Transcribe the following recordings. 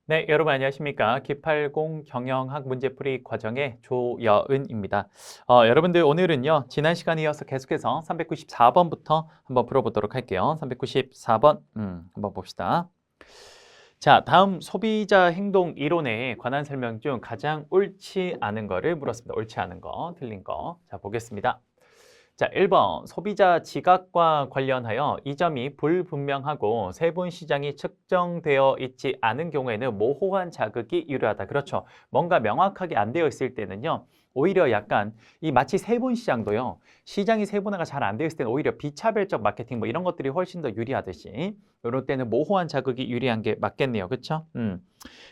네, 여러분 안녕하십니까? 기팔공 경영학 문제풀이 과정의 조여은입니다. 여러분들 오늘은요, 지난 시간에 이어서 계속해서 394번부터 한번 풀어보도록 할게요. 394번, 한번 봅시다. 자, 다음 소비자 행동 이론에 관한 설명 중 가장 옳지 않은 거를 물었습니다. 옳지 않은 거, 틀린 거. 자, 보겠습니다. 자, 1번 소비자 지각과 관련하여 이 점이 불분명하고 세분 시장이 측정되어 있지 않은 경우에는 모호한 자극이 유효하다. 그렇죠. 뭔가 명확하게 안 되어 있을 때는요. 오히려 약간 이 마치 세분 시장도요. 시장이 세분화가 잘 안 되어 있을 때는 오히려 비차별적 마케팅 뭐 이런 것들이 훨씬 더 유리하듯이 이럴 때는 모호한 자극이 유리한 게 맞겠네요. 그렇죠?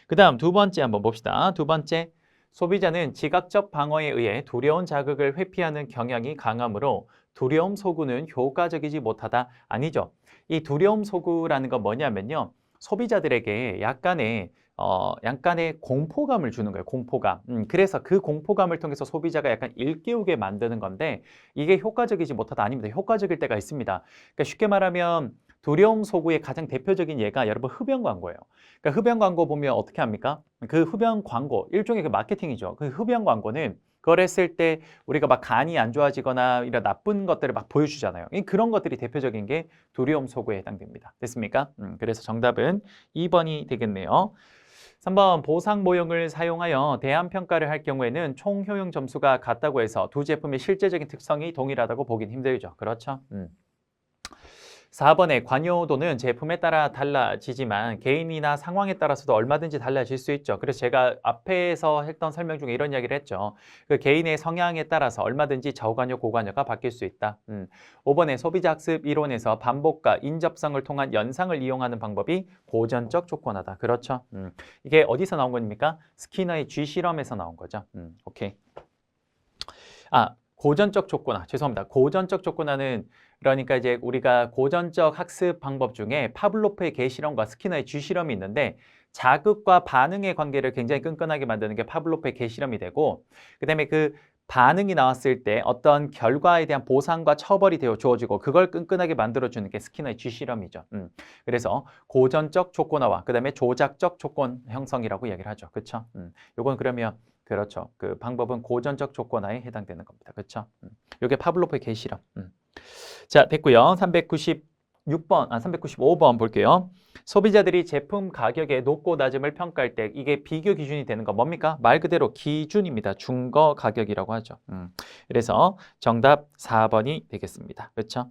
그다음 두 번째 한번 봅시다. 두 번째 소비자는 지각적 방어에 의해 두려운 자극을 회피하는 경향이 강하므로 두려움 소구는 효과적이지 못하다. 아니죠. 이 두려움 소구라는 건 뭐냐면요. 소비자들에게 약간의 공포감을 주는 거예요. 공포감. 그래서 그 공포감을 통해서 소비자가 약간 일깨우게 만드는 건데 이게 효과적이지 못하다. 아닙니다. 효과적일 때가 있습니다. 그러니까 쉽게 말하면 두려움 소구의 가장 대표적인 예가 여러분 흡연 광고예요. 그러니까 흡연 광고 보면 어떻게 합니까? 그 흡연 광고, 일종의 그 마케팅이죠. 그 흡연 광고는 그걸 했을 때 우리가 막 간이 안 좋아지거나 이런 나쁜 것들을 막 보여주잖아요. 그런 것들이 대표적인 게 두려움 소구에 해당됩니다. 됐습니까? 그래서 정답은 2번이 되겠네요. 3번 보상 모형을 사용하여 대안 평가를 할 경우에는 총 효용 점수가 같다고 해서 두 제품의 실제적인 특성이 동일하다고 보긴 힘들죠. 그렇죠? 4번의 관여도는 제품에 따라 달라지지만 개인이나 상황에 따라서도 얼마든지 달라질 수 있죠. 그래서 제가 앞에서 했던 설명 중에 이런 이야기를 했죠. 그 개인의 성향에 따라서 얼마든지 저관여, 고관여가 바뀔 수 있다. 5번의 소비자 학습 이론에서 반복과 인접성을 통한 연상을 이용하는 방법이 고전적 조건하다. 그렇죠. 이게 어디서 나온 겁니까? 스키너의 G 실험에서 나온 거죠. 오케이. 고전적 조건화. 죄송합니다. 고전적 조건화는 그러니까 이제 우리가 고전적 학습 방법 중에 파블로프의 개 실험과 스키너의 쥐 실험이 있는데 자극과 반응의 관계를 굉장히 끈끈하게 만드는 게 파블로프의 개 실험이 되고 그다음에 그 반응이 나왔을 때 어떤 결과에 대한 보상과 처벌이 되어 주어지고 그걸 끈끈하게 만들어주는 게 스키너의 쥐 실험이죠. 그래서 고전적 조건화와 그다음에 조작적 조건 형성이라고 이야기를 하죠. 그렇죠? 요건 그러면 그렇죠. 그 방법은 고전적 조건화에 해당되는 겁니다. 그렇죠? 요게 파블로프의 개 실험. 자, 됐고요. 395번 볼게요. 소비자들이 제품 가격의 높고 낮음을 평가할 때 이게 비교 기준이 되는 건 뭡니까? 말 그대로 기준입니다. 중거 가격이라고 하죠. 그래서 정답 4번이 되겠습니다. 그렇죠?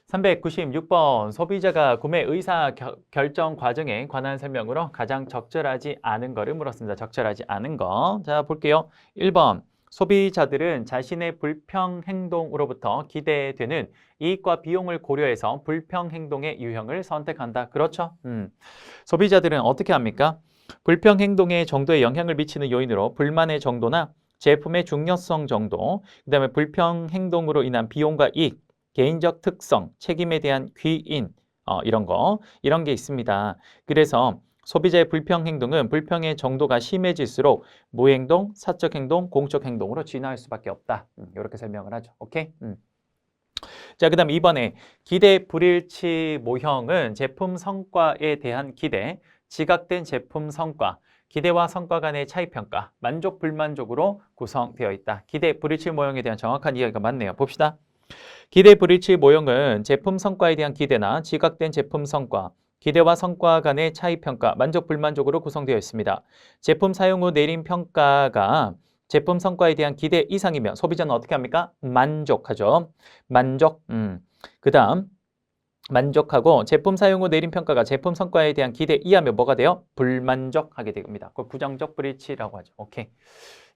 396번 소비자가 구매 의사 결정 과정에 관한 설명으로 가장 적절하지 않은 거를 물었습니다. 적절하지 않은 거. 자, 볼게요. 1번 소비자들은 자신의 불평 행동으로부터 기대되는 이익과 비용을 고려해서 불평 행동의 유형을 선택한다. 그렇죠? 소비자들은 어떻게 합니까? 불평 행동의 정도에 영향을 미치는 요인으로 불만의 정도나 제품의 중요성 정도, 그다음에 불평 행동으로 인한 비용과 이익, 개인적 특성, 책임에 대한 귀인, 이런 게 있습니다. 그래서 소비자의 불평 행동은 불평의 정도가 심해질수록 무행동, 사적 행동, 공적 행동으로 진화할 수밖에 없다. 이렇게 설명을 하죠. 오케이? 자, 그 다음 2번에 기대 불일치 모형은 제품 성과에 대한 기대, 지각된 제품 성과, 기대와 성과 간의 차이 평가, 만족 불만족으로 구성되어 있다. 기대 불일치 모형에 대한 정확한 이야기가 맞네요. 봅시다. 기대 불일치 모형은 제품 성과에 대한 기대나 지각된 제품 성과, 기대와 성과 간의 차이 평가, 만족 불만족으로 구성되어 있습니다. 제품 사용 후 내린 평가가 제품 성과에 대한 기대 이상이면 소비자는 어떻게 합니까? 만족하죠. 만족. 그 다음 만족하고 제품 사용 후 내린 평가가 제품 성과에 대한 기대 이하면 뭐가 돼요? 불만족하게 됩니다. 그걸 부정적 불일치라고 하죠. 오케이.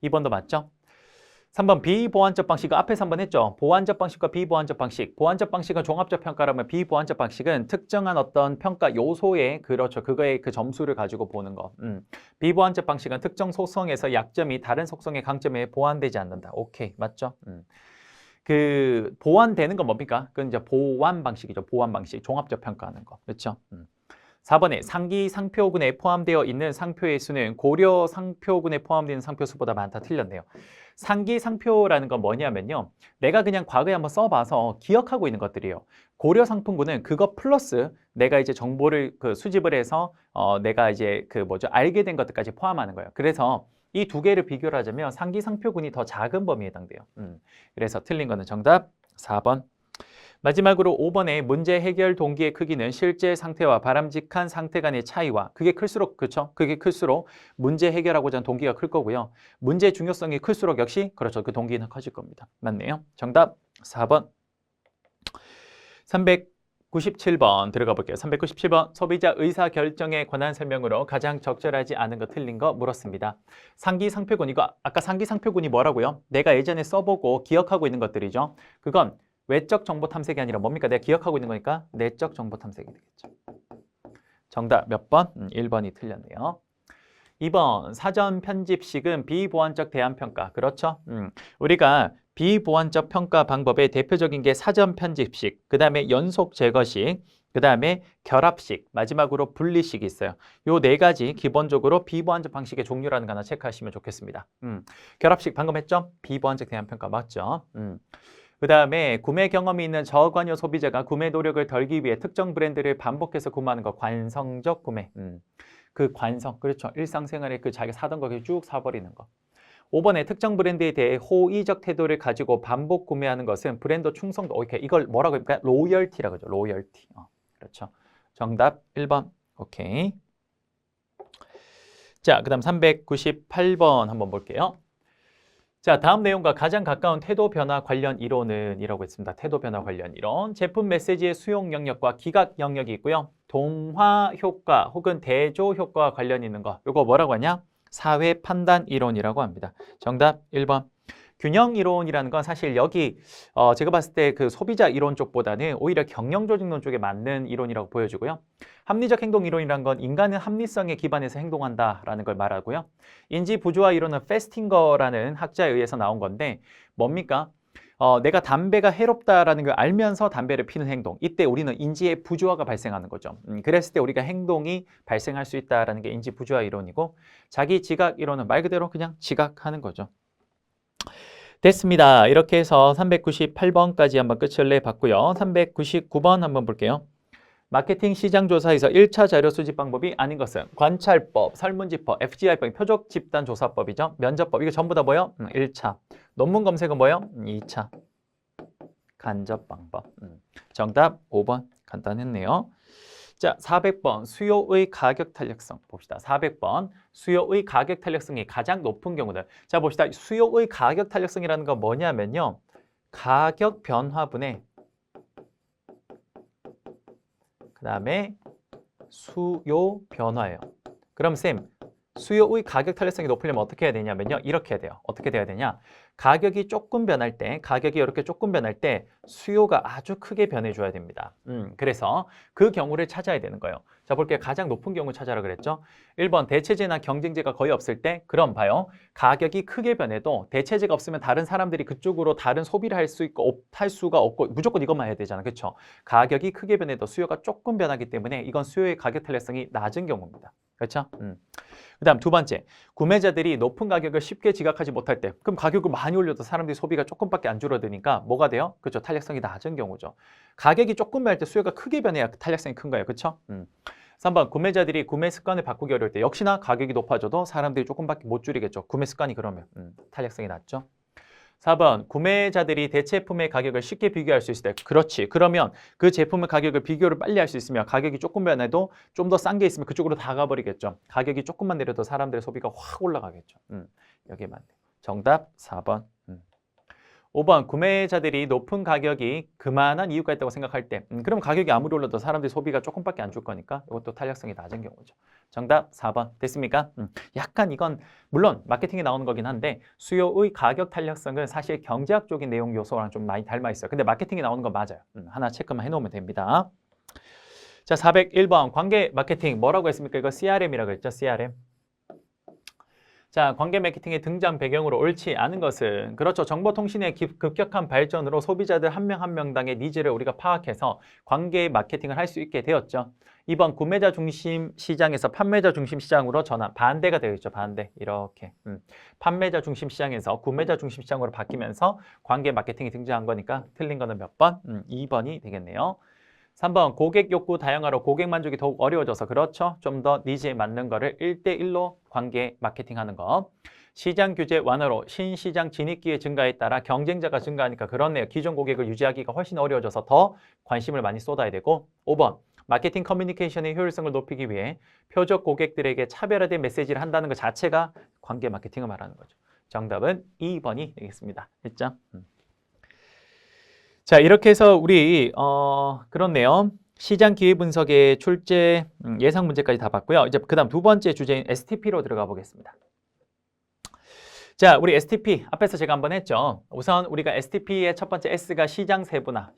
2번도 맞죠? 3번 비보완적 방식은 앞에서 한번 했죠. 보완적 방식과 비보완적 방식. 보완적 방식은 종합적 평가라면 비보완적 방식은 특정한 어떤 평가 요소의 그렇죠. 그거의 그 점수를 가지고 보는 거. 비보완적 방식은 특정 속성에서 약점이 다른 속성의 강점에 보완되지 않는다. 오케이. 맞죠? 그 보완되는 건 뭡니까? 그건 이제 보완 방식이죠. 보완 방식. 종합적 평가하는 거. 그렇죠? 4번에 상기 상표군에 포함되어 있는 상표의 수는 고려 상표군에 포함되는 상표 수보다 많다. 틀렸네요. 상기 상표라는 건 뭐냐면요. 내가 그냥 과거에 한번 써봐서 기억하고 있는 것들이에요. 고려 상품군은 그거 플러스 내가 이제 정보를 수집을 해서 내가 이제 알게 된 것들까지 포함하는 거예요. 그래서 이 두 개를 비교를 하자면 상기 상표군이 더 작은 범위에 해당돼요. 그래서 틀린 거는 정답 4번. 마지막으로 5번에 문제 해결 동기의 크기는 실제 상태와 바람직한 상태 간의 차이와 그게 클수록 그렇죠? 그게 클수록 문제 해결하고자 하는 동기가 클 거고요. 문제 중요성이 클수록 역시 그렇죠. 그 동기는 커질 겁니다. 맞네요. 정답 4번. 397번 들어가 볼게요. 397번 소비자 의사 결정에 관한 설명으로 가장 적절하지 않은 거 틀린 거 물었습니다. 상기 상표군 이거 아까 상기 상표군이 뭐라고요? 내가 예전에 써보고 기억하고 있는 것들이죠. 그건 외적 정보 탐색이 아니라 뭡니까? 내가 기억하고 있는 거니까 내적 정보 탐색이 되겠죠. 정답 몇 번? 1번이 틀렸네요. 2번 사전 편집식은 비보완적 대안평가. 그렇죠? 우리가 비보완적 평가 방법의 대표적인 게 사전 편집식, 그 다음에 연속 제거식, 그 다음에 결합식, 마지막으로 분리식이 있어요. 요 네 가지 기본적으로 비보완적 방식의 종류라는 거 하나 체크하시면 좋겠습니다. 결합식 방금 했죠? 비보완적 대안평가 맞죠? 그 다음에 구매 경험이 있는 저관여 소비자가 구매 노력을 덜기 위해 특정 브랜드를 반복해서 구매하는 거 관성적 구매. 그 관성, 그렇죠. 일상생활에 자기가 사던 거 쭉 사버리는 거. 5번에 특정 브랜드에 대해 호의적 태도를 가지고 반복 구매하는 것은 브랜드 충성도. 오케이. 이걸 뭐라고 할까요? 로열티라고 하죠. 로열티. 그렇죠. 정답 1번. 오케이. 자, 그 다음 398번 한번 볼게요. 자, 다음 내용과 가장 가까운 태도 변화 관련 이론은 이라고 했습니다. 태도 변화 관련 이론. 제품 메시지의 수용 영역과 기각 영역이 있고요. 동화 효과 혹은 대조 효과와 관련 있는 거. 이거 뭐라고 하냐? 사회 판단 이론이라고 합니다. 정답 1번. 균형 이론이라는 건 사실 여기 제가 봤을 때 그 소비자 이론 쪽보다는 오히려 경영 조직론 쪽에 맞는 이론이라고 보여지고요. 합리적 행동 이론이란 건 인간은 합리성에 기반해서 행동한다라는 걸 말하고요. 인지 부조화 이론은 페스팅거라는 학자에 의해서 나온 건데 뭡니까? 내가 담배가 해롭다라는 걸 알면서 담배를 피는 행동. 이때 우리는 인지의 부조화가 발생하는 거죠. 그랬을 때 우리가 행동이 발생할 수 있다라는 게 인지 부조화 이론이고 자기 지각 이론은 말 그대로 그냥 지각하는 거죠. 됐습니다. 이렇게 해서 398번까지 한번 끝을 내봤고요. 399번 한번 볼게요. 마케팅 시장 조사에서 1차 자료 수집 방법이 아닌 것은 관찰법, 설문지법, FGI법, 표적 집단 조사법이죠. 면접법, 이거 전부 다 뭐예요? 1차. 논문 검색은 뭐예요? 2차. 간접 방법. 정답 5번. 간단했네요. 자, 400번 수요의 가격 탄력성 봅시다. 400번 수요의 가격 탄력성이 가장 높은 경우는 자 봅시다. 수요의 가격 탄력성이라는 건 뭐냐면요. 가격 변화분의 그 다음에 수요 변화예요. 그럼 쌤 수요의 가격 탄력성이 높으려면 어떻게 해야 되냐면요. 이렇게 해야 돼요. 어떻게 돼야 되냐. 가격이 조금 변할 때, 가격이 이렇게 조금 변할 때 수요가 아주 크게 변해줘야 됩니다. 그래서 그 경우를 찾아야 되는 거예요. 자, 볼게요. 가장 높은 경우 찾아라 그랬죠. 1번 대체제나 경쟁제가 거의 없을 때 그럼 봐요. 가격이 크게 변해도 대체제가 없으면 다른 사람들이 그쪽으로 다른 소비를 할 수 있고 할 수가 없고 무조건 이것만 해야 되잖아. 그렇죠? 가격이 크게 변해도 수요가 조금 변하기 때문에 이건 수요의 가격 탄력성이 낮은 경우입니다. 그렇죠? 그 다음 두 번째, 구매자들이 높은 가격을 쉽게 지각하지 못할 때 그럼 가격을 많이 올려도 사람들이 소비가 조금밖에 안 줄어드니까 뭐가 돼요? 그렇죠? 탄력성이 낮은 경우죠. 가격이 조금 변할 때 수요가 크게 변해야 탄력성이 큰 거예요. 그렇죠? 3번, 구매자들이 구매 습관을 바꾸기 어려울 때 역시나 가격이 높아져도 사람들이 조금밖에 못 줄이겠죠. 구매 습관이 그러면 탄력성이 낮죠. 4번, 구매자들이 대체품의 가격을 쉽게 비교할 수 있을 때 그렇지. 그러면 그 제품의 가격을 비교를 빨리 할 수 있으면 가격이 조금 변해도 좀 더 싼 게 있으면 그쪽으로 다 가버리겠죠. 가격이 조금만 내려도 사람들의 소비가 확 올라가겠죠. 여기에 맞네. 정답 4번. 5번, 구매자들이 높은 가격이 그만한 이유가 있다고 생각할 때 그럼 가격이 아무리 올라도 사람들이 소비가 조금밖에 안 줄 거니까 이것도 탄력성이 낮은 경우죠. 정답 4번. 됐습니까? 약간 이건 물론 마케팅에 나오는 거긴 한데 수요의 가격 탄력성은 사실 경제학적인 내용 요소랑 좀 많이 닮아 있어요. 근데 마케팅에 나오는 건 맞아요. 하나 체크만 해놓으면 됩니다. 자, 401번 관계 마케팅 뭐라고 했습니까? 이거 CRM이라고 했죠. CRM. 자, 관계 마케팅의 등장 배경으로 옳지 않은 것은 그렇죠. 정보통신의 급격한 발전으로 소비자들 한 명 한 명당의 니즈를 우리가 파악해서 관계 마케팅을 할 수 있게 되었죠. 이번 구매자 중심 시장에서 판매자 중심 시장으로 전환, 반대가 되어 있죠. 반대. 이렇게. 판매자 중심 시장에서 구매자 중심 시장으로 바뀌면서 관계 마케팅이 등장한 거니까 틀린 거는 몇 번? 2번이 되겠네요. 3번 고객 욕구 다양화로 고객 만족이 더욱 어려워져서 그렇죠. 좀 더 니즈에 맞는 거를 1대1로 관계 마케팅하는 거. 시장 규제 완화로 신시장 진입 기회 증가에 따라 경쟁자가 증가하니까 그렇네요. 기존 고객을 유지하기가 훨씬 어려워져서 더 관심을 많이 쏟아야 되고 5번 마케팅 커뮤니케이션의 효율성을 높이기 위해 표적 고객들에게 차별화된 메시지를 한다는 것 자체가 관계 마케팅을 말하는 거죠. 정답은 2번이 되겠습니다. 됐죠? 자, 이렇게 해서 우리 그렇네요. 시장 기회 분석의 출제 예상 문제까지 다 봤고요. 이제 그다음 두 번째 주제인 STP로 들어가 보겠습니다. 자, 우리 STP 앞에서 제가 한번 했죠. 우선 우리가 STP의 첫 번째 S가 시장 세분화,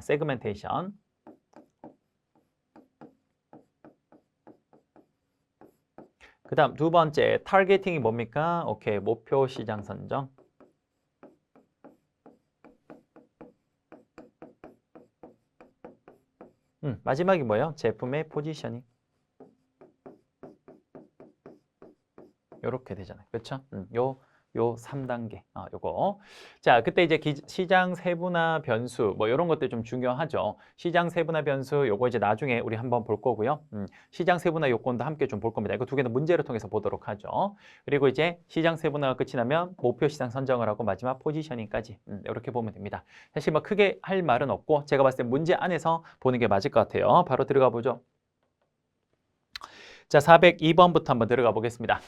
세그멘테이션. 그다음 두 번째 타겟팅이 뭡니까? 오케이, 목표 시장 선정. 마지막이 뭐예요? 제품의 포지셔닝. 요렇게 되잖아요. 그렇죠? 요 3단계. 요거. 자, 그때 이제 시장 세분화 변수 뭐 이런 것들 좀 중요하죠. 시장 세분화 변수 요거 이제 나중에 우리 한번 볼 거고요. 시장 세분화 요건도 함께 좀 볼 겁니다. 이거 두 개는 문제를 통해서 보도록 하죠. 그리고 이제 시장 세분화가 끝이 나면 목표 시장 선정을 하고 마지막 포지셔닝까지 이렇게 보면 됩니다. 사실 뭐 크게 할 말은 없고 제가 봤을 때 문제 안에서 보는 게 맞을 것 같아요. 바로 들어가 보죠. 자, 402번부터 한번 들어가 보겠습니다.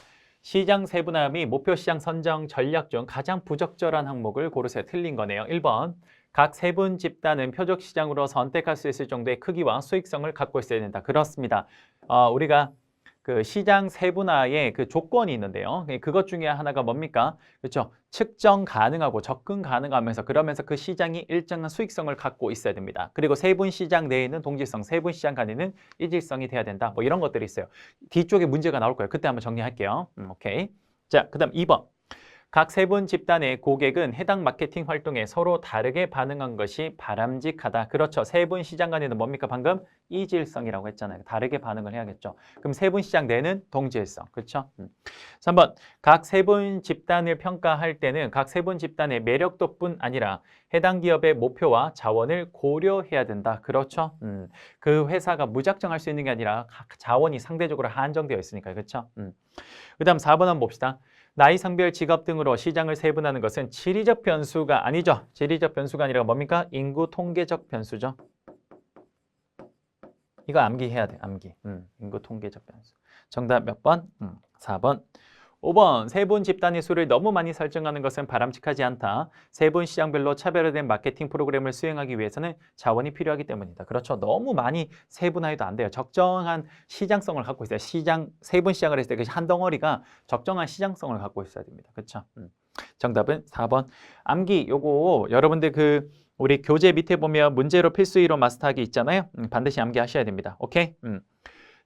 시장 세분화 및 목표 시장 선정 전략 중 가장 부적절한 항목을 고르세요. 틀린 거네요. 1번. 각 세분 집단은 표적 시장으로 선택할 수 있을 정도의 크기와 수익성을 갖고 있어야 된다. 그렇습니다. 우리가 그 시장 세분화의 그 조건이 있는데요. 그것 중에 하나가 뭡니까? 그렇죠. 측정 가능하고 접근 가능하면서 그러면서 그 시장이 일정한 수익성을 갖고 있어야 됩니다. 그리고 세분 시장 내에는 동질성, 세분 시장 간에는 일질성이 돼야 된다. 뭐 이런 것들이 있어요. 뒤쪽에 문제가 나올 거예요. 그때 한번 정리할게요. 오케이. 자, 그다음 2번. 각 세분 집단의 고객은 해당 마케팅 활동에 서로 다르게 반응한 것이 바람직하다. 그렇죠. 세분 시장 간에는 뭡니까? 방금 이질성이라고 했잖아요. 다르게 반응을 해야겠죠. 그럼 세분 시장 내는 동질성. 그렇죠? 3번. 각 세분 집단을 평가할 때는 각 세분 집단의 매력도뿐 아니라 해당 기업의 목표와 자원을 고려해야 된다. 그렇죠? 그 회사가 무작정 할 수 있는 게 아니라 각 자원이 상대적으로 한정되어 있으니까. 그렇죠? 그다음 4번 한번 봅시다. 나이, 성별, 직업 등으로 시장을 세분하는 것은 지리적 변수가 아니죠. 지리적 변수가 아니라 뭡니까? 인구 통계적 변수죠. 이거 암기해야 돼. 암기. 인구 통계적 변수. 정답 몇 번? 4번. 5번. 세분 집단의 수를 너무 많이 설정하는 것은 바람직하지 않다. 세분 시장별로 차별화된 마케팅 프로그램을 수행하기 위해서는 자원이 필요하기 때문이다. 그렇죠. 너무 많이 세분화해도 안 돼요. 적정한 시장성을 갖고 있어요. 세분 시장을 했을 때 그 한 덩어리가 적정한 시장성을 갖고 있어야 됩니다. 그렇죠. 정답은 4번. 암기 요거 여러분들 우리 교재 밑에 보면 문제로 필수이론 마스터하기 있잖아요. 반드시 암기하셔야 됩니다. 오케이?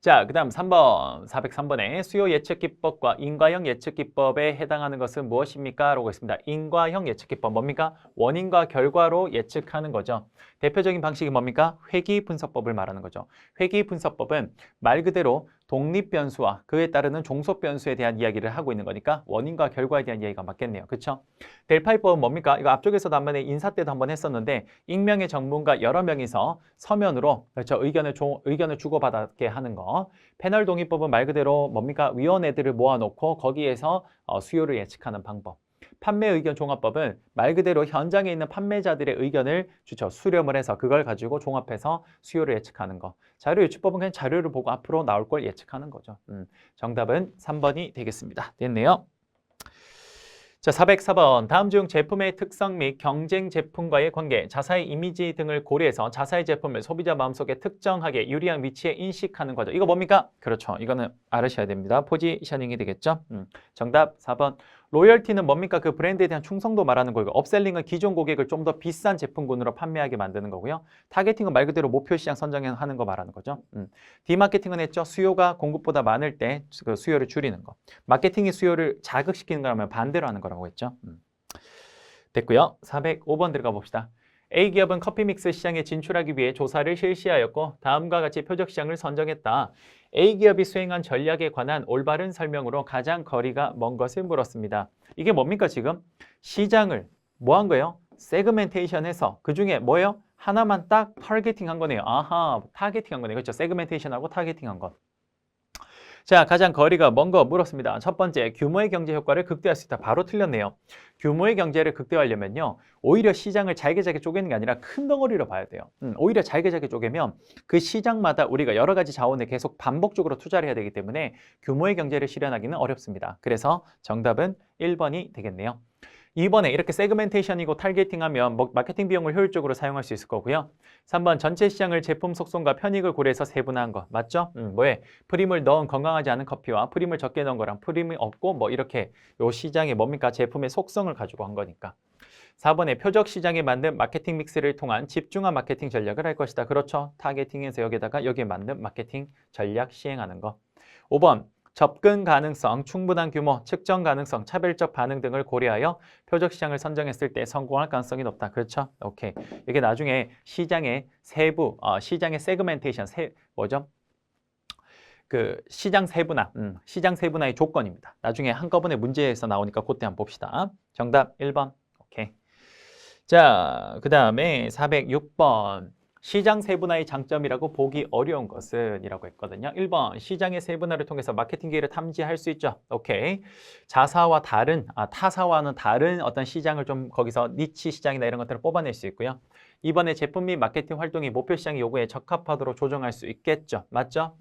자, 그 다음 3번, 403번에 수요 예측 기법과 인과형 예측 기법에 해당하는 것은 무엇입니까? 라고 했습니다. 인과형 예측 기법 뭡니까? 원인과 결과로 예측하는 거죠. 대표적인 방식이 뭡니까? 회귀 분석법을 말하는 거죠. 회귀 분석법은 말 그대로 독립 변수와 그에 따르는 종속 변수에 대한 이야기를 하고 있는 거니까 원인과 결과에 대한 이야기가 맞겠네요. 그렇죠? 델파이법은 뭡니까? 이거 앞쪽에서도 한번 인사 때도 한번 했었는데 익명의 전문가 여러 명이서 서면으로 그렇죠? 의견을 주고받게 하는 거. 패널 동의법은 말 그대로 뭡니까? 위원회들을 모아놓고 거기에서 수요를 예측하는 방법. 판매 의견 종합법은 말 그대로 현장에 있는 판매자들의 의견을 수렴을 해서 그걸 가지고 종합해서 수요를 예측하는 거. 자료 유추법은 그냥 자료를 보고 앞으로 나올 걸 예측하는 거죠. 정답은 3번이 되겠습니다. 됐네요. 자, 404번. 다음 중 제품의 특성 및 경쟁 제품과의 관계, 자사의 이미지 등을 고려해서 자사의 제품을 소비자 마음속에 특정하게 유리한 위치에 인식하는 과정. 이거 뭡니까? 그렇죠. 이거는 알으셔야 됩니다. 포지셔닝이 되겠죠. 정답 4번. 로열티는 뭡니까? 그 브랜드에 대한 충성도 말하는 거고, 업셀링은 기존 고객을 좀 더 비싼 제품군으로 판매하게 만드는 거고요. 타겟팅은 말 그대로 목표 시장 선정하는 거 말하는 거죠. 디마케팅은 했죠. 수요가 공급보다 많을 때 그 수요를 줄이는 거. 마케팅이 수요를 자극시키는 거라면 반대로 하는 거라고 했죠. 됐고요. 405번 들어가 봅시다. A기업은 커피 믹스 시장에 진출하기 위해 조사를 실시하였고 다음과 같이 표적 시장을 선정했다. A기업이 수행한 전략에 관한 올바른 설명으로 가장 거리가 먼 것을 물었습니다. 이게 뭡니까 지금? 시장을 뭐 한 거예요? 세그멘테이션해서 그중에 뭐예요? 하나만 딱 타겟팅한 거네요. 아하, 타겟팅한 거네요. 그렇죠? 세그멘테이션하고 타겟팅한 것. 자, 가장 거리가 먼 거 물었습니다. 첫 번째, 규모의 경제 효과를 극대화할 수 있다. 바로 틀렸네요. 규모의 경제를 극대화하려면요. 오히려 시장을 잘게 쪼개는 게 아니라 큰 덩어리로 봐야 돼요. 오히려 잘게 쪼개면 그 시장마다 우리가 여러 가지 자원에 계속 반복적으로 투자를 해야 되기 때문에 규모의 경제를 실현하기는 어렵습니다. 그래서 정답은 1번이 되겠네요. 2번에 이렇게 세그멘테이션이고 타겟팅하면 마케팅 비용을 효율적으로 사용할 수 있을 거고요. 3번 전체 시장을 제품 속성과 편익을 고려해서 세분화한 거 맞죠? 뭐에 프림을 넣은 건강하지 않은 커피와 프림을 적게 넣은 거랑 프림이 없고 뭐 이렇게 요 시장에 뭡니까? 제품의 속성을 가지고 한 거니까. 4번에 표적 시장에 맞는 마케팅 믹스를 통한 집중한 마케팅 전략을 할 것이다. 그렇죠? 타겟팅에서 여기에 맞는 마케팅 전략 시행하는 거. 5번 접근 가능성, 충분한 규모, 측정 가능성, 차별적 반응 등을 고려하여 표적 시장을 선정했을 때 성공할 가능성이 높다. 그렇죠? 오케이. 이게 나중에 시장의 세부, 시장의 세그멘테이션, 뭐죠? 그 시장 세분화, 시장 세분화의 조건입니다. 나중에 한꺼번에 문제에서 나오니까 그때 한번 봅시다. 정답 1번. 오케이. 자, 그 다음에 406번. 시장 세분화의 장점이라고 보기 어려운 것은 이라고 했거든요. 1번, 시장의 세분화를 통해서 마케팅 기회를 탐지할 수 있죠. 오케이. 자사와 다른, 타사와는 다른 어떤 시장을 좀 거기서 니치 시장이나 이런 것들을 뽑아낼 수 있고요. 2번에 제품 및 마케팅 활동이 목표 시장의 요구에 적합하도록 조정할 수 있겠죠. 맞죠?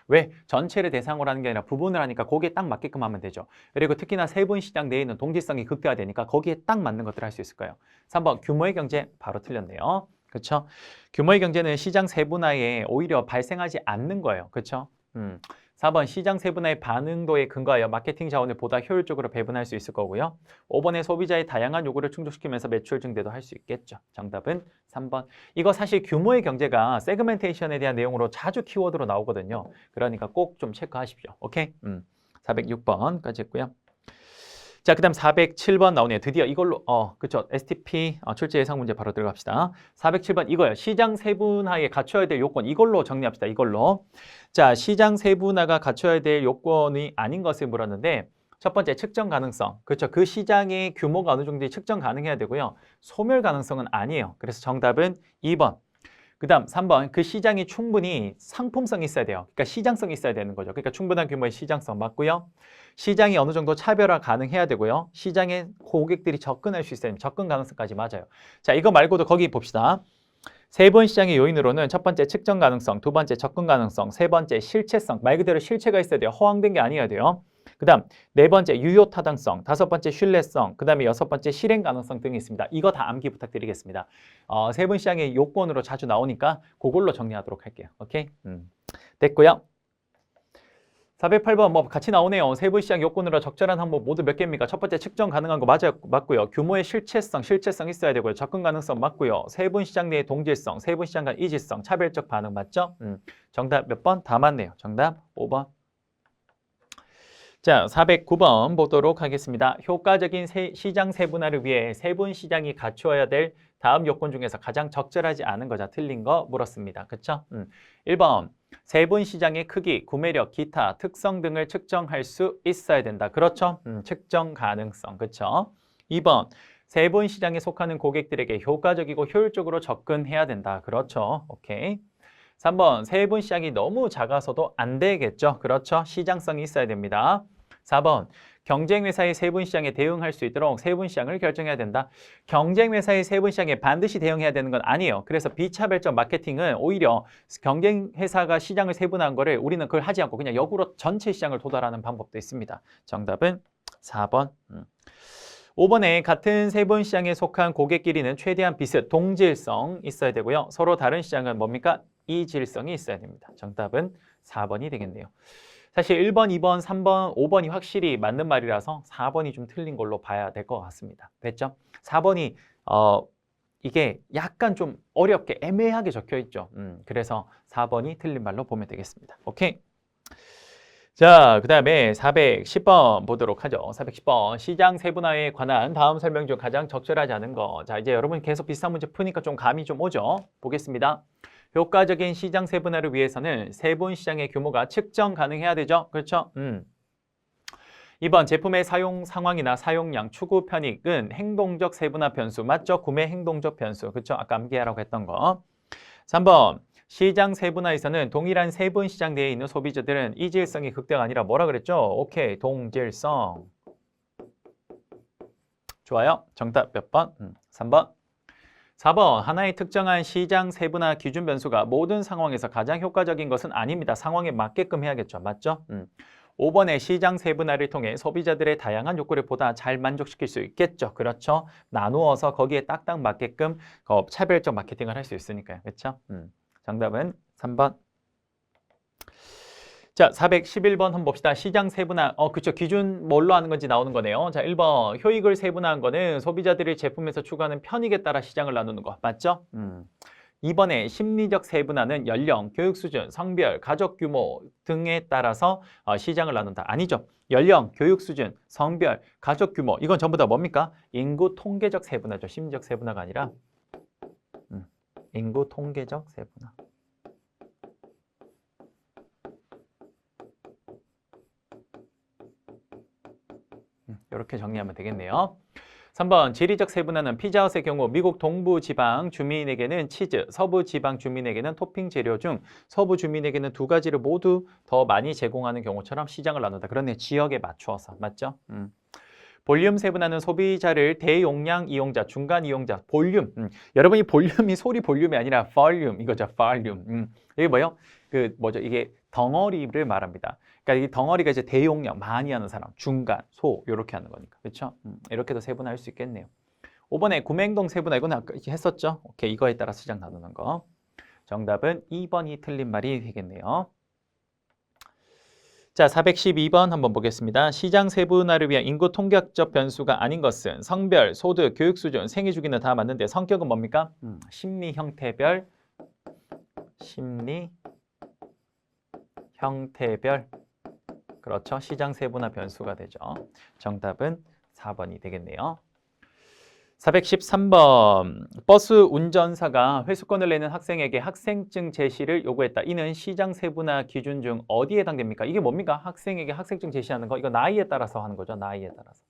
왜? 전체를 대상으로 하는 게 아니라 부분을 하니까 거기에 딱 맞게끔 하면 되죠. 그리고 특히나 세분 시장 내에 있는 동질성이 극대화되니까 거기에 딱 맞는 것들을 할 수 있을 거예요. 3번, 규모의 경제 바로 틀렸네요. 그렇죠? 규모의 경제는 시장 세분화에 오히려 발생하지 않는 거예요. 그렇죠? 4번 시장 세분화의 반응도에 근거하여 마케팅 자원을 보다 효율적으로 배분할 수 있을 거고요. 5번에 소비자의 다양한 요구를 충족시키면서 매출 증대도 할 수 있겠죠. 정답은 3번. 이거 사실 규모의 경제가 세그멘테이션에 대한 내용으로 자주 키워드로 나오거든요. 그러니까 꼭 좀 체크하십시오. 오케이? 406번까지 했고요. 자, 그 다음 407번 나오네요. 드디어 이걸로, 그쵸. STP 출제 예상 문제 바로 들어갑시다. 407번 이거예요. 시장 세분화에 갖춰야 될 요건. 이걸로 정리합시다. 이걸로. 자, 시장 세분화가 갖춰야 될 요건이 아닌 것을 물었는데, 첫 번째, 측정 가능성. 그렇죠. 그 시장의 규모가 어느 정도 측정 가능해야 되고요. 소멸 가능성은 아니에요. 그래서 정답은 2번. 그 다음 3번, 그 시장이 충분히 상품성이 있어야 돼요. 그러니까 시장성이 있어야 되는 거죠. 그러니까 충분한 규모의 시장성 맞고요. 시장이 어느 정도 차별화 가능해야 되고요. 시장에 고객들이 접근할 수 있어야 됩니다. 접근 가능성까지 맞아요. 자, 이거 말고도 거기 봅시다. 세 번 시장의 요인으로는 첫 번째 측정 가능성, 두 번째 접근 가능성, 세 번째 실체성, 말 그대로 실체가 있어야 돼요. 허황된 게 아니어야 돼요. 그 다음 네 번째 유효 타당성, 다섯 번째 신뢰성, 그 다음에 여섯 번째 실행 가능성 등이 있습니다. 이거 다 암기 부탁드리겠습니다. 세분 시장의 요건으로 자주 나오니까 그걸로 정리하도록 할게요. 오케이? 됐고요. 408번 뭐 같이 나오네요. 세분 시장 요건으로 적절한 항목 모두 몇 개입니까? 첫 번째 측정 가능한 거 맞고요. 규모의 실체성 있어야 되고요. 접근 가능성 맞고요. 세분 시장 내의 동질성, 세분 시장 간 이질성, 차별적 반응 맞죠? 정답 몇 번? 다 맞네요. 정답 5번. 자, 409번 보도록 하겠습니다. 효과적인 시장 세분화를 위해 세분 시장이 갖추어야 될 다음 요건 중에서 가장 적절하지 않은 거자 틀린 거 물었습니다. 그렇죠? 1번, 세분 시장의 크기, 구매력, 기타, 특성 등을 측정할 수 있어야 된다. 그렇죠? 측정 가능성. 그렇죠? 2번, 세분 시장에 속하는 고객들에게 효과적이고 효율적으로 접근해야 된다. 그렇죠? 오케이. 3번, 세분 시장이 너무 작아서도 안 되겠죠. 그렇죠? 시장성이 있어야 됩니다. 4번, 경쟁회사의 세분 시장에 대응할 수 있도록 세분 시장을 결정해야 된다. 경쟁회사의 세분 시장에 반드시 대응해야 되는 건 아니에요. 그래서 비차별적 마케팅은 오히려 경쟁회사가 시장을 세분화한 거를 우리는 그걸 하지 않고 그냥 역으로 전체 시장을 도달하는 방법도 있습니다. 정답은 4번. 5번에 같은 세분 시장에 속한 고객끼리는 최대한 비슷, 동질성 있어야 되고요. 서로 다른 시장은 뭡니까? 이질성이 있어야 됩니다. 정답은 4번이 되겠네요. 사실 1번, 2번, 3번, 5번이 확실히 맞는 말이라서 4번이 좀 틀린 걸로 봐야 될 것 같습니다. 됐죠? 4번이 이게 약간 좀 어렵게 애매하게 적혀 있죠. 그래서 4번이 틀린 말로 보면 되겠습니다. 오케이. 자, 그 다음에 410번 보도록 하죠. 410번 시장 세분화에 관한 다음 설명 중 가장 적절하지 않은 거. 자, 이제 여러분 계속 비슷한 문제 푸니까 좀 감이 좀 오죠. 보겠습니다. 효과적인 시장 세분화를 위해서는 세분 시장의 규모가 측정 가능해야 되죠. 그렇죠? 2번 제품의 사용 상황이나 사용량, 추구 편익은 행동적 세분화 변수. 맞죠? 구매 행동적 변수. 그렇죠? 아까 암기하라고 했던 거. 3번 시장 세분화에서는 동일한 세분 시장 내에 있는 소비자들은 이질성이 극대가 아니라 뭐라 그랬죠? 오케이, 동질성. 좋아요. 정답 몇 번? 3번. 4번 하나의 특정한 시장 세분화 기준 변수가 모든 상황에서 가장 효과적인 것은 아닙니다. 상황에 맞게끔 해야겠죠. 맞죠? 5번의 시장 세분화를 통해 소비자들의 다양한 욕구를 보다 잘 만족시킬 수 있겠죠. 그렇죠. 나누어서 거기에 딱딱 맞게끔 차별적 마케팅을 할 수 있으니까요. 그렇죠? 정답은 3번. 자, 411번 한번 봅시다. 시장 세분화. 그렇죠. 기준 뭘로 하는 건지 나오는 거네요. 자, 1번 효익을 세분화한 거는 소비자들이 제품에서 추구하는 편익에 따라 시장을 나누는 거. 맞죠? 2번에 심리적 세분화는 연령, 교육 수준, 성별, 가족 규모 등에 따라서 시장을 나눈다. 아니죠. 연령, 교육 수준, 성별, 가족 규모 이건 전부 다 뭡니까? 인구 통계적 세분화죠. 심리적 세분화가 아니라 인구 통계적 세분화. 이렇게 정리하면 되겠네요. 3번 지리적 세분화는 피자헛의 경우 미국 동부 지방 주민에게는 치즈, 서부 지방 주민에게는 토핑 재료 중 서부 주민에게는 두 가지를 모두 더 많이 제공하는 경우처럼 시장을 나눈다. 그런데 지역에 맞추어서. 맞죠? 볼륨 세분화는 소비자를 대용량 이용자, 중간 이용자, 볼륨. 여러분이 볼륨이 소리 볼륨이 아니라 볼륨 이거죠. 볼륨. 이게 뭐예요? 이게 덩어리를 말합니다. 그러니까 이 덩어리가 이제 대용량, 많이 하는 사람, 중간, 소 이렇게 하는 거니까. 그렇죠? 이렇게도 세분화할 수 있겠네요. 5번에 구매행동 세분화 이건 아까 했었죠? 오케이, 이거에 따라 시장 나누는 거. 정답은 2번이 틀린 말이 되겠네요. 자, 412번 한번 보겠습니다. 시장 세분화를 위한 인구 통계학적 변수가 아닌 것은 성별, 소득, 교육 수준, 생애 주기는 다 맞는데 성격은 뭡니까? 심리 형태별, 심리 형태별. 그렇죠. 시장 세분화 변수가 되죠. 정답은 4번이 되겠네요. 413번 버스 운전사가 회수권을 내는 학생에게 학생증 제시를 요구했다. 이는 시장 세분화 기준 중 어디에 해당됩니까? 이게 뭡니까? 학생에게 학생증 제시하는 거. 이거 나이에 따라서 하는 거죠. 나이에 따라서.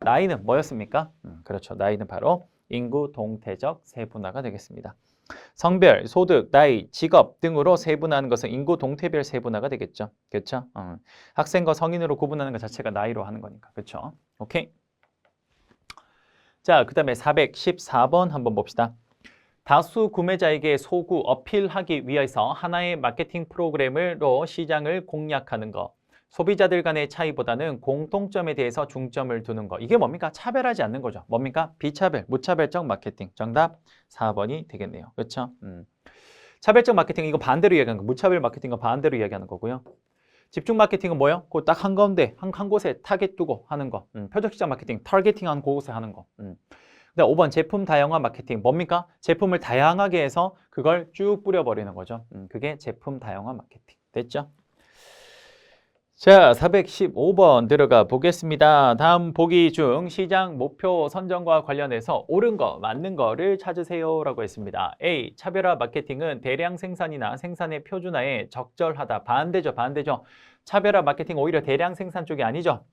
나이는 뭐였습니까? 그렇죠. 나이는 바로 인구 동태적 세분화가 되겠습니다. 성별, 소득, 나이, 직업 등으로 세분화하는 것은 인구 동태별 세분화가 되겠죠. 그렇죠? 학생과 성인으로 구분하는 것 자체가 나이로 하는 거니까. 그렇죠? 오케이. 자, 그 다음에 414번 한번 봅시다. 다수 구매자에게 소구 어필하기 위해서 하나의 마케팅 프로그램으로 시장을 공략하는 거. 소비자들 간의 차이보다는 공통점에 대해서 중점을 두는 거. 이게 뭡니까? 차별하지 않는 거죠. 뭡니까? 비차별, 무차별적 마케팅. 정답 4번이 되겠네요. 그렇죠? 차별적 마케팅 이거 반대로 이야기하는 거. 무차별 마케팅은 반대로 이야기하는 거고요. 집중 마케팅은 뭐예요? 그 딱 한가운데, 한 곳에 타겟 두고 하는 거. 표적시장 마케팅, 타겟팅한 곳에 하는 거. 그다음 5번 제품 다양화 마케팅. 뭡니까? 제품을 다양하게 해서 그걸 쭉 뿌려버리는 거죠. 그게 제품 다양화 마케팅. 됐죠? 자, 415번 들어가 보겠습니다. 다음 보기 중 시장 목표 선정과 관련해서 옳은 거, 맞는 거를 찾으세요 라고 했습니다. A. 차별화 마케팅은 대량 생산이나 생산의 표준화에 적절하다. 반대죠, 반대죠. 차별화 마케팅 오히려 대량 생산 쪽이 아니죠.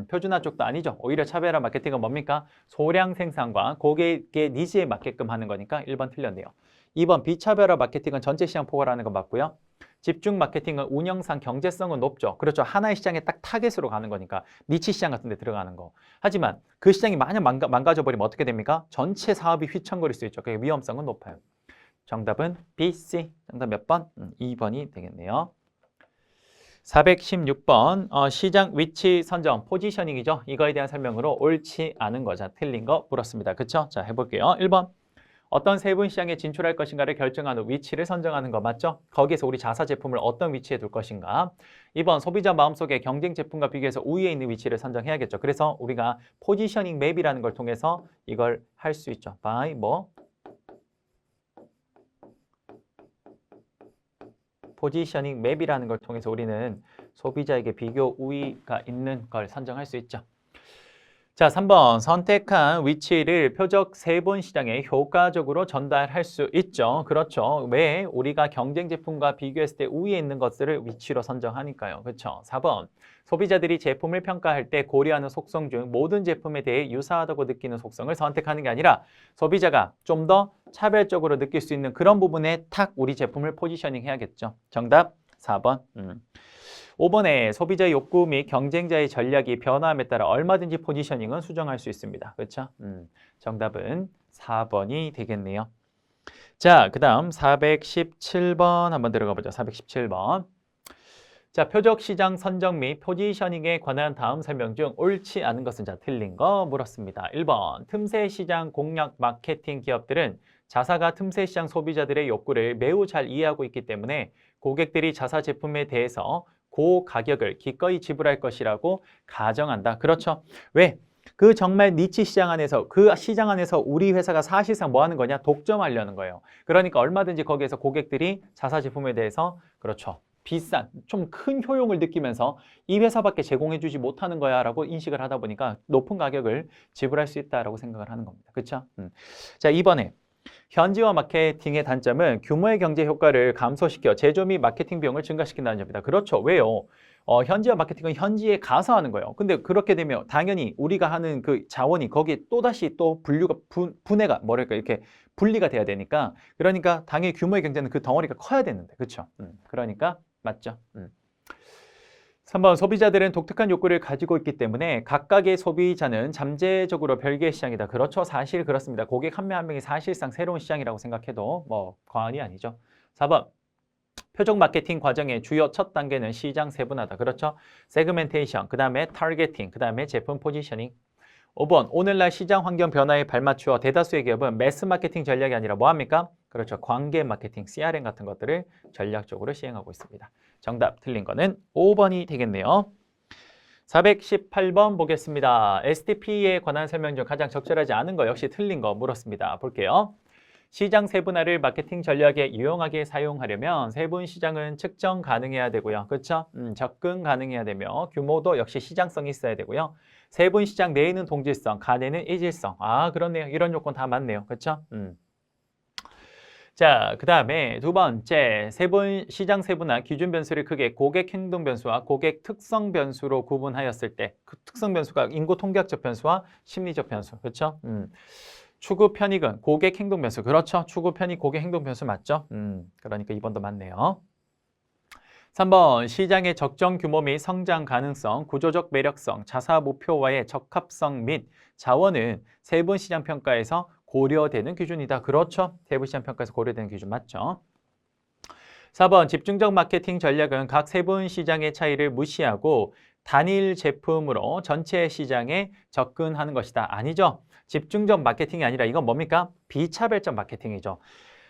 표준화 쪽도 아니죠. 오히려 차별화 마케팅은 뭡니까? 소량 생산과 고객의 니즈에 맞게끔 하는 거니까 1번 틀렸네요. 2번 비차별화 마케팅은 전체 시장 포괄하는 거 맞고요. 집중 마케팅은 운영상 경제성은 높죠. 그렇죠. 하나의 시장에 딱 타겟으로 가는 거니까 니치 시장 같은 데 들어가는 거. 하지만 그 시장이 만약 망가져 버리면 어떻게 됩니까? 전체 사업이 휘청거릴 수 있죠. 그게 위험성은 높아요. 정답은 B, C. 정답 몇 번? 2번이 되겠네요. 416번 시장 위치 선정, 포지셔닝이죠. 이거에 대한 설명으로 옳지 않은 거. 자, 틀린 거 물었습니다. 그쵸? 자, 해볼게요. 1번 어떤 세분 시장에 진출할 것인가를 결정하는 위치를 선정하는 거 맞죠? 거기에서 우리 자사 제품을 어떤 위치에 둘 것인가. 2번 소비자 마음속에 경쟁 제품과 비교해서 우위에 있는 위치를 선정해야겠죠. 그래서 우리가 포지셔닝 맵이라는 걸 통해서 이걸 할 수 있죠. by 뭐? 포지셔닝 맵이라는 걸 통해서 우리는 소비자에게 비교 우위가 있는 걸 선정할 수 있죠. 자, 3번 선택한 위치를 표적 세분 시장에 효과적으로 전달할 수 있죠. 그렇죠. 왜? 우리가 경쟁 제품과 비교했을 때 우위에 있는 것들을 위치로 선정하니까요. 그렇죠. 4번 소비자들이 제품을 평가할 때 고려하는 속성 중 모든 제품에 대해 유사하다고 느끼는 속성을 선택하는 게 아니라 소비자가 좀 더 차별적으로 느낄 수 있는 그런 부분에 탁 우리 제품을 포지셔닝 해야겠죠. 정답 4번. 5번에 소비자의 욕구 및 경쟁자의 전략이 변화함에 따라 얼마든지 포지셔닝은 수정할 수 있습니다. 그렇죠? 정답은 4번이 되겠네요. 자, 그 다음 417번 한번 들어가 보죠. 417번. 자, 표적 시장 선정 및 포지셔닝에 관한 다음 설명 중 옳지 않은 것은 자, 틀린 거 물었습니다. 1번, 틈새 시장 공략 마케팅 기업들은 자사가 틈새 시장 소비자들의 욕구를 매우 잘 이해하고 있기 때문에 고객들이 자사 제품에 대해서 고가격을 기꺼이 지불할 것이라고 가정한다. 그렇죠. 왜? 그 정말 니치 시장 안에서 그 시장 안에서 우리 회사가 사실상 뭐 하는 거냐? 독점하려는 거예요. 그러니까 얼마든지 거기에서 고객들이 자사 제품에 대해서 그렇죠. 비싼, 좀 큰 효용을 느끼면서 이 회사밖에 제공해주지 못하는 거야 라고 인식을 하다 보니까 높은 가격을 지불할 수 있다라고 생각을 하는 겁니다. 그렇죠? 자, 이번에 현지화 마케팅의 단점은 규모의 경제 효과를 감소시켜 제조 및 마케팅 비용을 증가시킨다는 점입니다. 그렇죠. 왜요? 현지화 마케팅은 현지에 가서 하는 거예요. 근데 그렇게 되면 당연히 우리가 하는 그 자원이 거기에 또다시 또 분해가 뭐랄까 이렇게 분리가 돼야 되니까 그러니까 당연히 규모의 경제는 그 덩어리가 커야 되는데 그렇죠. 그러니까 맞죠. 3번 소비자들은 독특한 욕구를 가지고 있기 때문에 각각의 소비자는 잠재적으로 별개의 시장이다. 그렇죠. 사실 그렇습니다. 고객 한 명 한 명이 사실상 새로운 시장이라고 생각해도 뭐 과언이 아니죠. 4번 표적 마케팅 과정의 주요 첫 단계는 시장 세분화다. 그렇죠. 세그멘테이션, 그 다음에 타겟팅, 그 다음에 제품 포지셔닝. 5번 오늘날 시장 환경 변화에 발맞추어 대다수의 기업은 매스 마케팅 전략이 아니라 뭐합니까? 그렇죠. 관계 마케팅, CRM 같은 것들을 전략적으로 시행하고 있습니다. 정답 틀린 거는 5번이 되겠네요. 418번 보겠습니다. STP에 관한 설명 중 가장 적절하지 않은 거 역시 틀린 거 물었습니다. 볼게요. 시장 세분화를 마케팅 전략에 유용하게 사용하려면 세분 시장은 측정 가능해야 되고요. 그렇죠? 접근 가능해야 되며 규모도 역시 시장성이 있어야 되고요. 세분 시장 내에는 동질성, 간에는 이질성. 아, 그렇네요. 이런 요건 다 맞네요. 그렇죠? 자, 그 다음에 두 번째, 시장 세분화 기준 변수를 크게 고객 행동 변수와 고객 특성 변수로 구분하였을 때 그 특성 변수가 인구 통계학적 변수와 심리적 변수. 그렇죠? 추구 편익은 고객 행동 변수. 그렇죠. 추구 편익 고객 행동 변수 맞죠? 그러니까 2번도 맞네요. 3번 시장의 적정 규모 및 성장 가능성, 구조적 매력성, 자사 목표와의 적합성 및 자원은 세분 시장 평가에서 고려되는 기준이다. 그렇죠. 세분 시장 평가에서 고려되는 기준 맞죠. 4번 집중적 마케팅 전략은 각 세분 시장의 차이를 무시하고 단일 제품으로 전체 시장에 접근하는 것이다. 아니죠. 집중적 마케팅이 아니라 이건 뭡니까? 비차별적 마케팅이죠.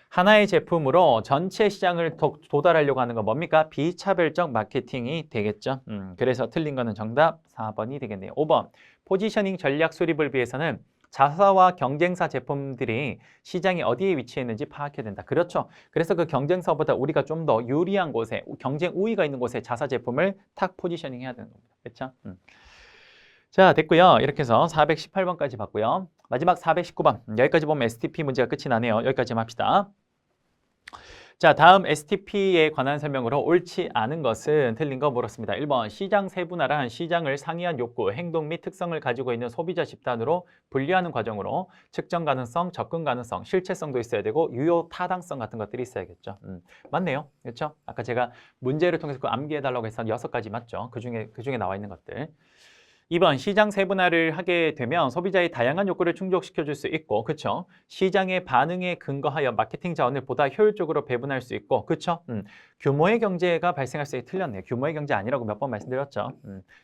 하나의 제품으로 전체 시장을 도달하려고 하는 건 뭡니까? 비차별적 마케팅이 되겠죠. 그래서 틀린 거는 정답 4번이 되겠네요. 5번 포지셔닝 전략 수립을 위해서는 자사와 경쟁사 제품들이 시장이 어디에 위치해 있는지 파악해야 된다. 그렇죠. 그래서 그 경쟁사보다 우리가 좀 더 유리한 곳에 경쟁 우위가 있는 곳에 자사 제품을 탁 포지셔닝 해야 되는 겁니다. 그렇죠? 자, 됐고요. 이렇게 해서 418번까지 봤고요. 마지막 419번. 여기까지 보면 STP 문제가 끝이 나네요. 여기까지만 합시다. 자, 다음 STP에 관한 설명으로 옳지 않은 것은 틀린 거 물었습니다. 1번 시장 세분화란 시장을 상이한 욕구, 행동 및 특성을 가지고 있는 소비자 집단으로 분류하는 과정으로 측정 가능성, 접근 가능성, 실체성도 있어야 되고 유효 타당성 같은 것들이 있어야겠죠. 맞네요. 그렇죠? 아까 제가 문제를 통해서 그 암기해달라고 해서 6가지 맞죠? 그중에 나와 있는 것들. 2번 시장 세분화를 하게 되면 소비자의 다양한 욕구를 충족시켜줄 수 있고 그렇죠? 시장의 반응에 근거하여 마케팅 자원을 보다 효율적으로 배분할 수 있고 그렇죠? 규모의 경제가 발생할 수 있게 틀렸네요. 규모의 경제 아니라고 몇 번 말씀드렸죠.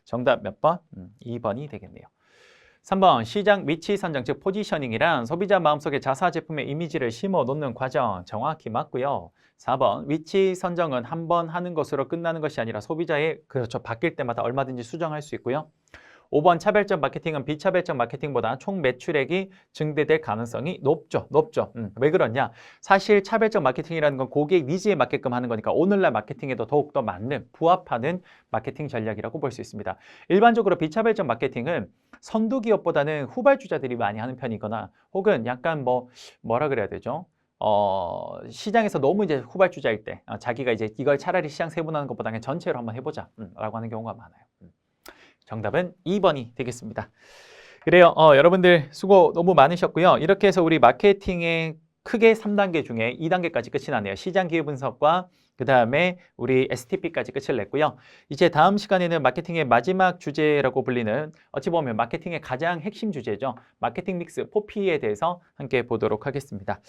정답 몇 번? 2번이 되겠네요. 3번 시장 위치 선정, 즉 포지셔닝이란 소비자 마음속에 자사 제품의 이미지를 심어 놓는 과정, 정확히 맞고요. 4번 위치 선정은 한 번 하는 것으로 끝나는 것이 아니라 소비자의 그렇죠. 바뀔 때마다 얼마든지 수정할 수 있고요. 5번 차별적 마케팅은 비차별적 마케팅보다 총 매출액이 증대될 가능성이 높죠. 왜 그러냐? 사실 차별적 마케팅이라는 건 고객 니즈에 맞게끔 하는 거니까 오늘날 마케팅에도 더욱더 맞는, 부합하는 마케팅 전략이라고 볼 수 있습니다. 일반적으로 비차별적 마케팅은 선두 기업보다는 후발주자들이 많이 하는 편이거나 혹은 약간 뭐라 그래야 되죠? 시장에서 너무 이제 후발주자일 때 자기가 이제 이걸 차라리 시장 세분화하는 것보다 그냥 전체로 한번 해보자 라고 하는 경우가 많아요. 정답은 2번이 되겠습니다. 그래요. 여러분들 수고 너무 많으셨고요. 이렇게 해서 우리 마케팅의 크게 3단계 중에 2단계까지 끝이 나네요. 시장 기회 분석과 그 다음에 우리 STP까지 끝을 냈고요. 이제 다음 시간에는 마케팅의 마지막 주제라고 불리는 어찌 보면 마케팅의 가장 핵심 주제죠. 마케팅 믹스 4P에 대해서 함께 보도록 하겠습니다.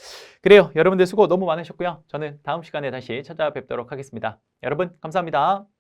그래요. 여러분들 수고 너무 많으셨고요. 저는 다음 시간에 다시 찾아뵙도록 하겠습니다. 여러분 감사합니다.